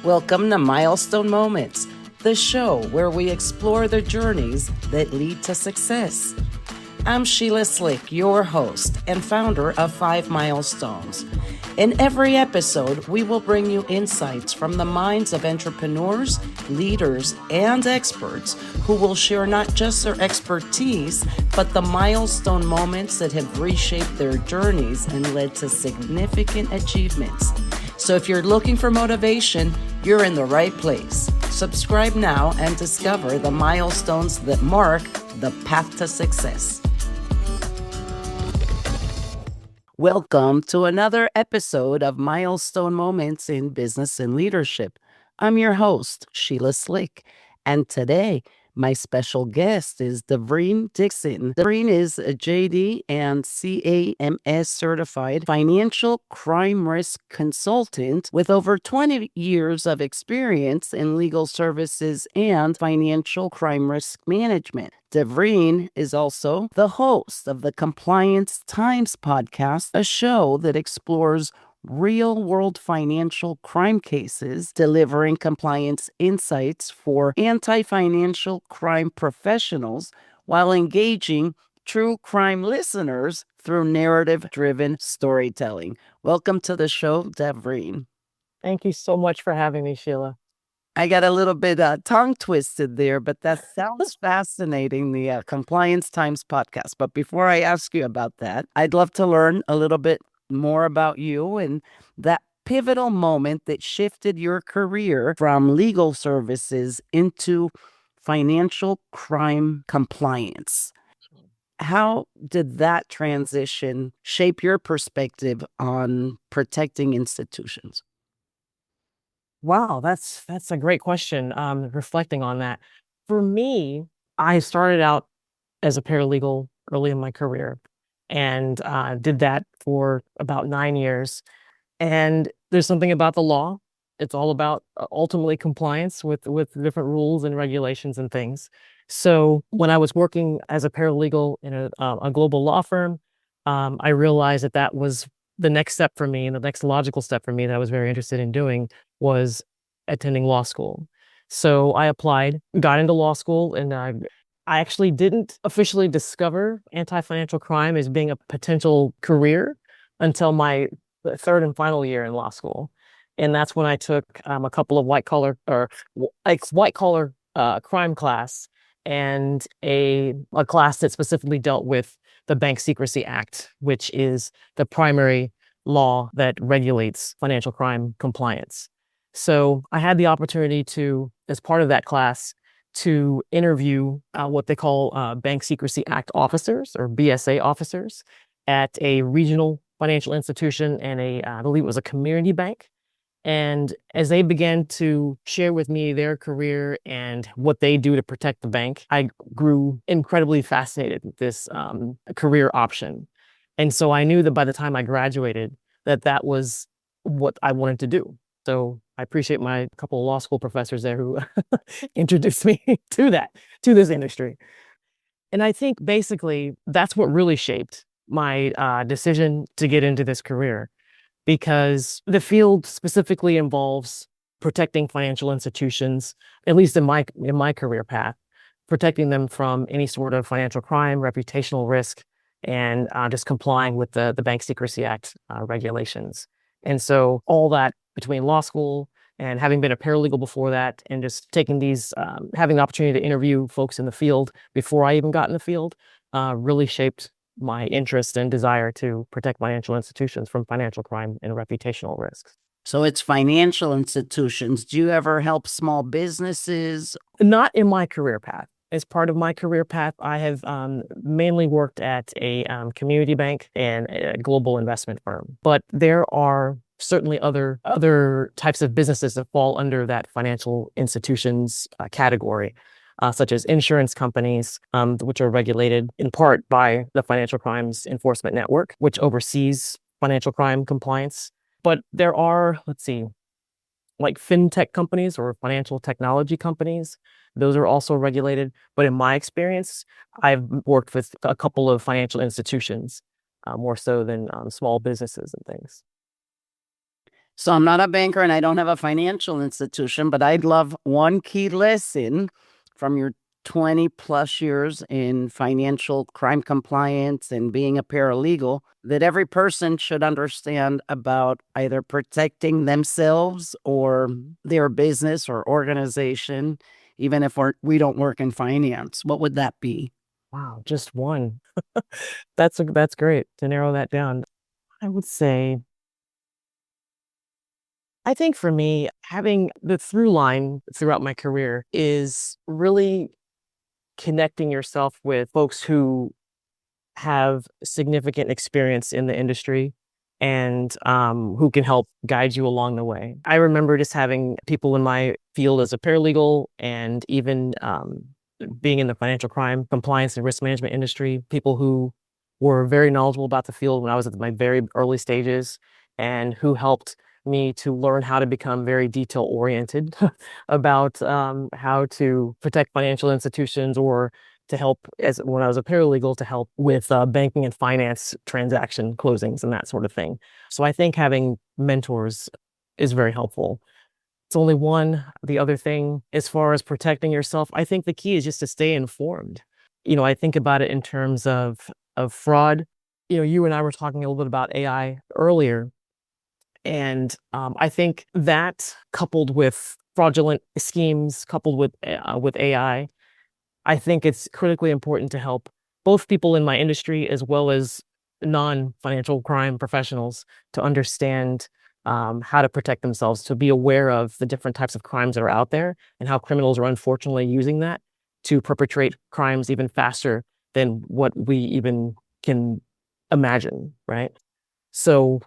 Welcome to Milestone Moments, the show where we explore the journeys that lead to success. I'm Sheila Slick, your host and founder of 5 Milestones. In every episode, we will bring you insights from the minds of entrepreneurs, leaders, and experts who will share not just their expertise, but the milestone moments that have reshaped their journeys and led to significant achievements. So if you're looking for motivation, you're in the right place. Subscribe now and discover the milestones that mark the path to success. Welcome to another episode of Milestone Moments in Business and Leadership. I'm your host, Sheila Slick, and today my special guest is Davreen Dixon. Davreen is a JD and CAMS certified financial crime risk consultant with over 20 years of experience in legal services and financial crime risk management. Davreen is also the host of the Compliance Times podcast, a show that explores real-world financial crime cases, delivering compliance insights for anti-financial crime professionals while engaging true crime listeners through narrative-driven storytelling. Welcome to the show, Davreen. Thank you so much for having me, Sheila. I got a little bit tongue twisted there, but that sounds fascinating, the Compliance Times podcast. But before I ask you about that, I'd love to learn a little bit more about you and that pivotal moment that shifted your career from legal services into financial crime compliance. How did that transition shape your perspective on protecting institutions? Wow, that's a great question. Reflecting on that, for me, I started out as a paralegal early in my career, and did that for about 9 years. And there's something about the law; it's all about ultimately compliance with different rules and regulations and things. So when I was working as a paralegal in a global law firm, I realized that was the next step for me, and the next logical step for me that I was very interested in doing was attending law school. So I applied, got into law school, and I actually didn't officially discover anti-financial crime as being a potential career until my third and final year in law school. And that's when I took a couple of white collar crime class, and a class that specifically dealt with the Bank Secrecy Act, which is the primary law that regulates financial crime compliance. So I had the opportunity to, as part of that class, to interview what they call Bank Secrecy Act officers, or BSA officers, at a regional financial institution and I believe it was a community bank. And as they began to share with me their career and what they do to protect the bank, I grew incredibly fascinated with this career option. And so I knew that by the time I graduated, that was what I wanted to do. So I appreciate my couple of law school professors there who introduced me to this industry. And I think basically that's what really shaped my decision to get into this career, because the field specifically involves protecting financial institutions, at least in my career path, protecting them from any sort of financial crime, reputational risk, and just complying with the Bank Secrecy Act regulations. And so all that between law school and having been a paralegal before that, and just taking these, having the opportunity to interview folks in the field before I even got in the field, really shaped my interest and desire to protect financial institutions from financial crime and reputational risks. So it's financial institutions. Do you ever help small businesses? Not in my career path. As part of my career path, I have mainly worked at a community bank and a global investment firm. But there are certainly other types of businesses that fall under that financial institutions category, such as insurance companies, which are regulated in part by the Financial Crimes Enforcement Network, which oversees financial crime compliance. But there are, like fintech companies or financial technology companies. Those are also regulated. But in my experience, I've worked with a couple of financial institutions, more so than small businesses and things. So I'm not a banker and I don't have a financial institution, but I'd love one key lesson from your 20 plus years in financial crime compliance and being a paralegal that every person should understand about either protecting themselves or their business or organization, even if we don't work in finance. What would that be? Wow, just one. That's great to narrow that down. I would say, I think for me, having the through line throughout my career is really connecting yourself with folks who have significant experience in the industry and who can help guide you along the way. I remember just having people in my field as a paralegal and even being in the financial crime compliance and risk management industry, people who were very knowledgeable about the field when I was at my very early stages and who helped me to learn how to become very detail oriented about how to protect financial institutions or to help as when I was a paralegal to help with banking and finance transaction closings and that sort of thing. So I think having mentors is very helpful. It's only one. The other thing, as far as protecting yourself, I think the key is just to stay informed. I think about it in terms of fraud. You and I were talking a little bit about AI earlier, and I think that coupled with fraudulent schemes, coupled with AI, I think it's critically important to help both people in my industry as well as non-financial crime professionals to understand how to protect themselves, to be aware of the different types of crimes that are out there and how criminals are unfortunately using that to perpetrate crimes even faster than what we even can imagine, right? So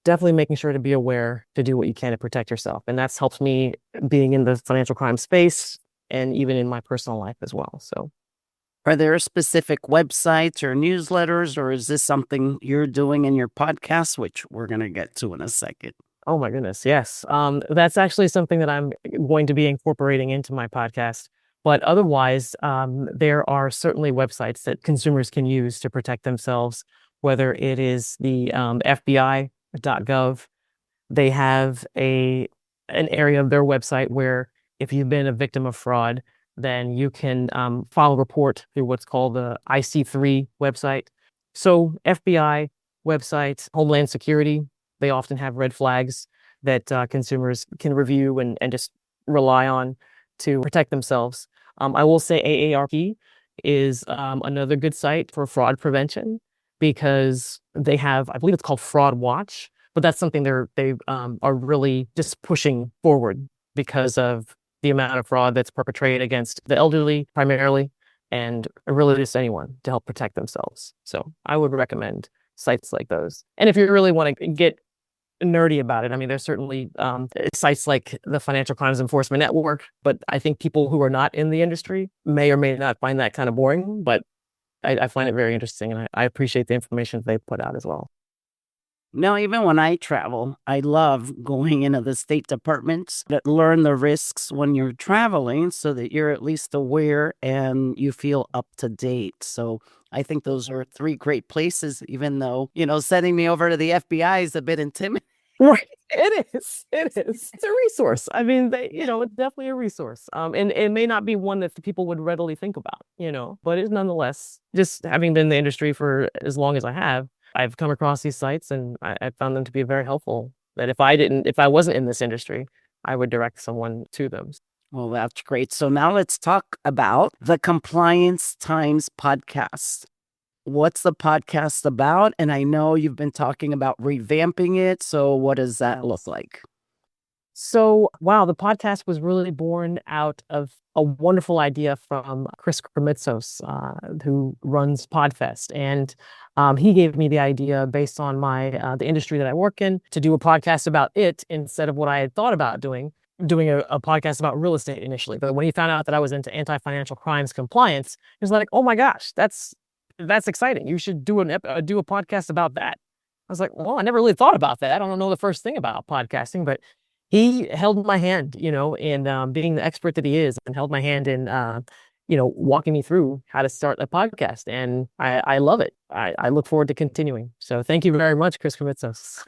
definitely making sure to be aware to do what you can to protect yourself. And that's helped me being in the financial crime space and even in my personal life as well. So, Are there specific websites or newsletters, or is this something you're doing in your podcast, which we're going to get to in a second? oh my goodness, yes. That's actually something that I'm going to be incorporating into my podcast. But otherwise, there are certainly websites that consumers can use to protect themselves, whether it is the FBI.gov. They have an area of their website where if you've been a victim of fraud, then you can file a report through what's called the IC3 website. So FBI website, Homeland Security, they often have red flags that consumers can review and just rely on to protect themselves. I will say AARP is another good site for fraud prevention because they have, I believe it's called Fraud Watch, but that's something they are really just pushing forward because of the amount of fraud that's perpetrated against the elderly primarily, and really just anyone to help protect themselves. So I would recommend sites like those. And if you really want to get nerdy about it, I mean, there's certainly sites like the Financial Crimes Enforcement Network, but I think people who are not in the industry may or may not find that kind of boring, but I find it very interesting, and I appreciate the information they put out as well. Now, even when I travel, I love going into the state departments that learn the risks when you're traveling so that you're at least aware and you feel up to date. So I think those are three great places, even though, sending me over to the FBI is a bit intimidating. Right. It is. It is. It's a resource. I mean, it's definitely a resource. And it may not be one that the people would readily think about, but it's nonetheless, just having been in the industry for as long as I have, I've come across these sites and I found them to be very helpful. That if I wasn't in this industry, I would direct someone to them. Well, that's great. So now let's talk about the Compliance Times podcast. What's the podcast about? And I know you've been talking about revamping it. So what does that look like? So, wow, the podcast was really born out of a wonderful idea from Chris Kremitzos, who runs Podfest. And he gave me the idea based on the industry that I work in to do a podcast about it instead of what I had thought about doing a podcast about real estate initially. But when he found out that I was into anti-financial crimes compliance, he was like, "Oh my gosh, that's exciting. You should do do a podcast about that." I was like, "Well, I never really thought about that. I don't know the first thing about podcasting," but he held my hand, in being the expert that he is, and held my hand in, walking me through how to start a podcast. And I love it. I look forward to continuing. So thank you very much, Chris Kremitzos.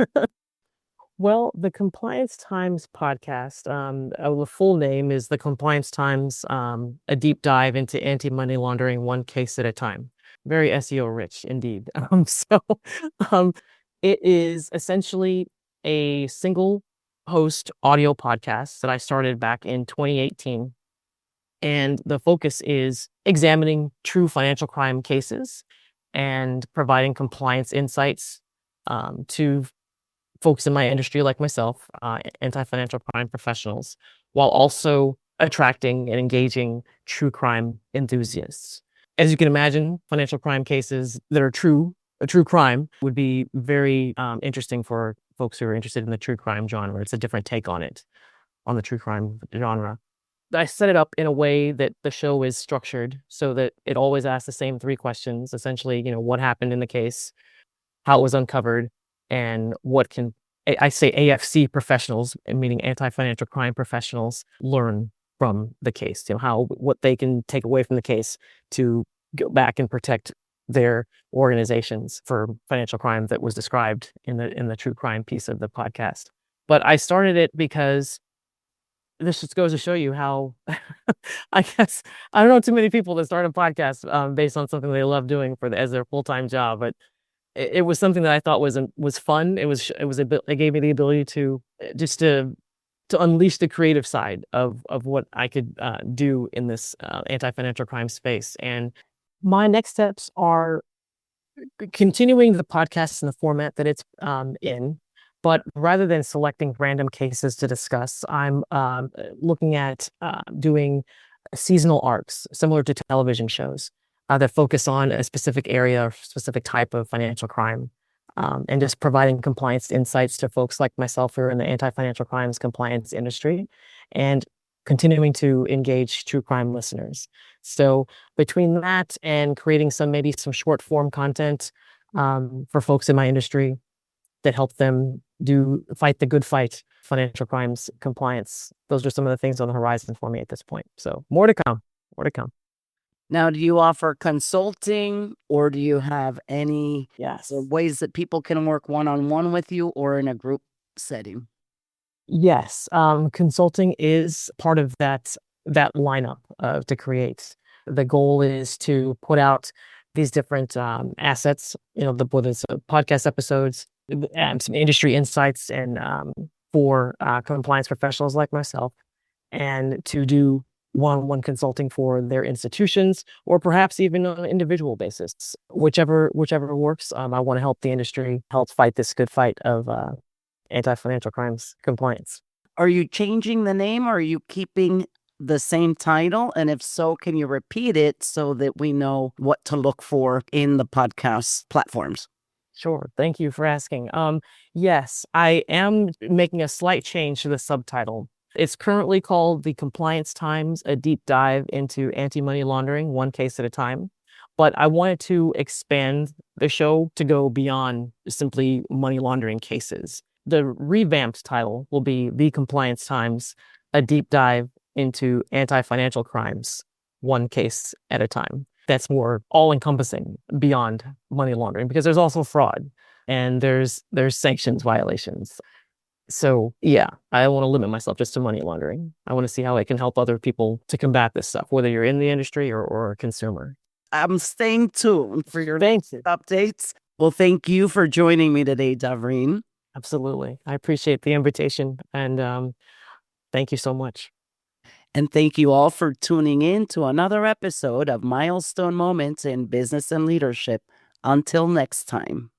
Well, the Compliance Times podcast, the full name is the Compliance Times, a deep dive into anti-money laundering, one case at a time. Very SEO rich indeed. Um, it is essentially a single host audio podcast that I started back in 2018. And the focus is examining true financial crime cases and providing compliance insights to folks in my industry like myself, anti-financial crime professionals, while also attracting and engaging true crime enthusiasts. As you can imagine, financial crime cases that are a true crime would be very interesting for folks who are interested in the true crime genre. It's a different take on it, on the true crime genre. I set it up in a way that the show is structured so that it always asks the same three questions. Essentially, what happened in the case, how it was uncovered, and what can I say AFC professionals, meaning anti-financial crime professionals, learn from the case. What they can take away from the case to go back and protect their organizations for financial crime that was described in the true crime piece of the podcast. But I started it because this just goes to show you how I guess I don't know too many people that start a podcast based on something they love doing as their full-time job, but it was something that I thought was fun. It gave me the ability to just to unleash the creative side of what I could do in this anti-financial crime space. And my next steps are continuing the podcast in the format that it's in. But rather than selecting random cases to discuss, I'm looking at doing seasonal arcs similar to television shows that focus on a specific area or specific type of financial crime, and just providing compliance insights to folks like myself who are in the anti-financial crimes compliance industry, and continuing to engage true crime listeners. So between that and creating maybe some short form content for folks in my industry that help them fight the good fight, financial crimes compliance. Those are some of the things on the horizon for me at this point. So more to come, more to come. Now, do you offer consulting, or do you have any Yes. ways that people can work one-on-one with you or in a group setting? Yes. Consulting is part of that lineup to create. The goal is to put out these different assets, whether it's podcast episodes, some industry insights, and for compliance professionals like myself, and to do one-on-one consulting for their institutions, or perhaps even on an individual basis, whichever works. I want to help the industry help fight this good fight of anti-financial crimes compliance. Are you changing the name, or are you keeping the same title? And if so, can you repeat it so that we know what to look for in the podcast platforms? Sure. Thank you for asking. Yes, I am making a slight change to the subtitle. It's currently called The Compliance Times, a deep dive into anti-money laundering, one case at a time. But I wanted to expand the show to go beyond simply money laundering cases. The revamped title will be The Compliance Times, a deep dive into anti-financial crimes, one case at a time. That's more all-encompassing beyond money laundering, because there's also fraud and there's sanctions violations. So yeah, I don't want to limit myself just to money laundering. I want to see how I can help other people to combat this stuff, whether you're in the industry or a consumer. I'm staying tuned for your Thank you. updates. Well, thank you for joining me today, Davreen. Absolutely. I appreciate the invitation, and thank you so much. And thank you all for tuning in to another episode of Milestone Moments in Business and Leadership. Until next time.